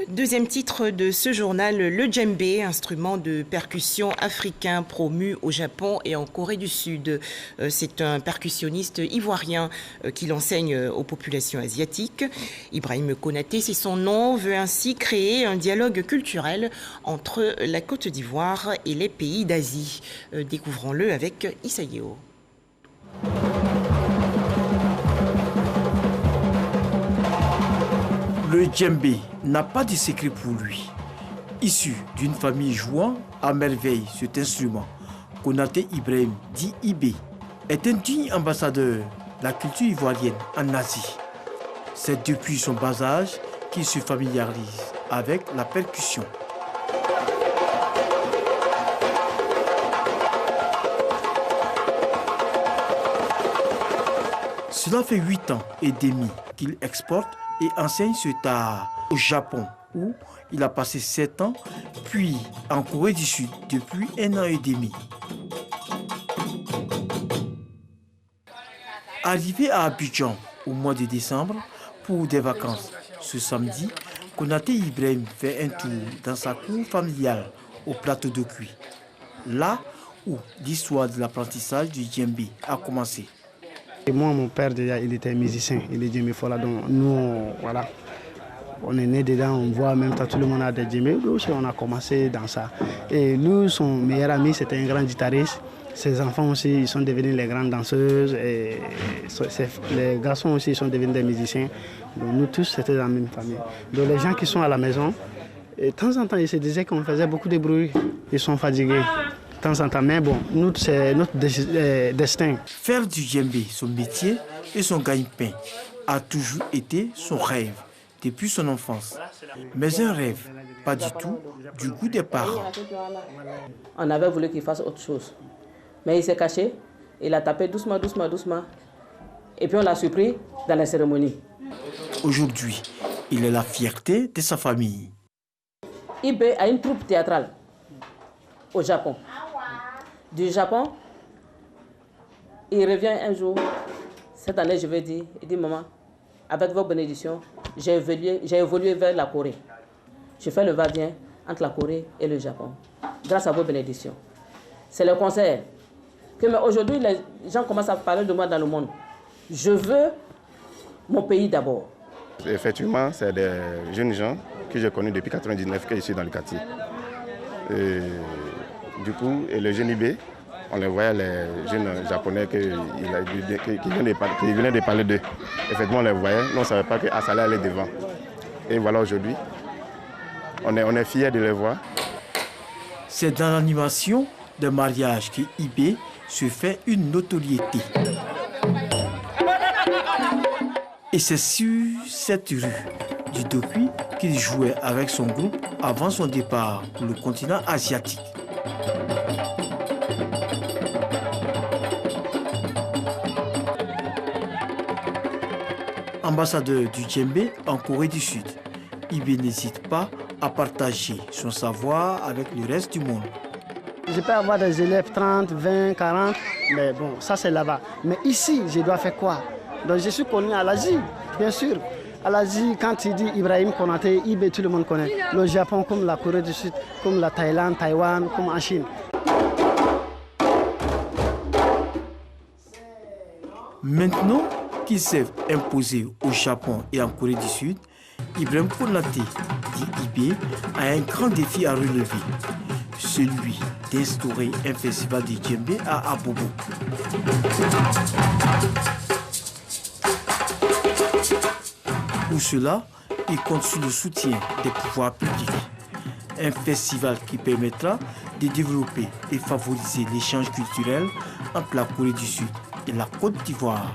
Deuxième titre de ce journal, le djembé, instrument de percussion africain promu au Japon et en Corée du Sud. C'est un percussionniste ivoirien qui l'enseigne aux populations asiatiques. Ibrahim Konaté, c'est son nom, veut ainsi créer un dialogue culturel entre la Côte d'Ivoire et les pays d'Asie. Découvrons-le avec Issaïo. Le djembé n'a pas de secret pour lui. Issu d'une famille jouant à merveille cet instrument, Konaté Ibrahim, dit Ibé, est un digne ambassadeur de la culture ivoirienne en Asie. C'est depuis son bas âge qu'il se familiarise avec la percussion. Cela fait 8 ans et demi qu'il exporte et enseigne ce art au Japon, où il a passé 7 ans, puis en Corée du Sud depuis 1 an et demi. Arrivé à Abidjan au mois de décembre pour des vacances, ce samedi, Konaté Ibrahim fait un tour dans sa cour familiale au plateau de cuir, là où l'histoire de l'apprentissage du djembé a commencé. Et moi, mon père, déjà, il était musicien, il est djembé fola. Donc, nous, voilà, on est né dedans, on voit en même temps tout le monde a des djembés. Nous aussi, on a commencé dans ça. Et nous, son meilleur ami, c'était un grand guitariste. Ses enfants aussi, ils sont devenus les grandes danseuses. Et les garçons aussi, ils sont devenus des musiciens. Donc, nous tous, c'était dans la même famille. Donc, les gens qui sont à la maison, de temps en temps, ils se disaient qu'on faisait beaucoup de bruit. Ils sont fatigués. De temps en temps, mais bon, nous, c'est notre destin. Faire du djembé son métier et son gagne-pain a toujours été son rêve depuis son enfance. Mais un rêve, pas du tout, du goût des parents. On avait voulu qu'il fasse autre chose. Mais il s'est caché, il a tapé doucement, doucement, doucement. Et puis on l'a surpris dans la cérémonie. Aujourd'hui, il est la fierté de sa famille. Ibé a une troupe théâtrale au Japon. Du Japon, il revient un jour. Cette année, je vais dire, il dit, maman, avec vos bénédictions, j'ai évolué vers la Corée. Je fais le va-et-vient entre la Corée et le Japon, grâce à vos bénédictions. C'est le concert. Mais aujourd'hui, les gens commencent à parler de moi dans le monde. Je veux mon pays d'abord. Effectivement, c'est des jeunes gens que j'ai connus depuis 1999 que je suis dans le quartier. Et du coup, et le jeune Ibé, on les voyait, les jeunes japonais qui venaient de parler d'eux. Effectivement, on les voyait, nous on ne savait pas qu'Assala allait devant. Et voilà, aujourd'hui, on est fiers de les voir. C'est dans l'animation de mariage que Ibé se fait une notoriété. Et c'est sur cette rue du Dokui qu'il jouait avec son groupe avant son départ pour le continent asiatique. Ambassadeur du djembé en Corée du Sud, Ibé n'hésite pas à partager son savoir avec le reste du monde. Je peux avoir des élèves 30, 20, 40, mais bon, ça c'est là-bas. Mais ici, je dois faire quoi? Donc je suis connu à l'Asie, bien sûr. À l'Asie, quand il dit Ibrahim Konaté, Ibé, tout le monde connaît. Le Japon, comme la Corée du Sud, comme la Thaïlande, Taïwan, comme en Chine. Maintenant qu'il s'est imposé au Japon et en Corée du Sud, Ibrahim Konaté, dit Ibé, a un grand défi à relever. Celui d'instaurer un festival de djembé à Abobo. Pour cela, il compte sur le soutien des pouvoirs publics. Un festival qui permettra de développer et favoriser l'échange culturel entre la Corée du Sud et la Côte d'Ivoire.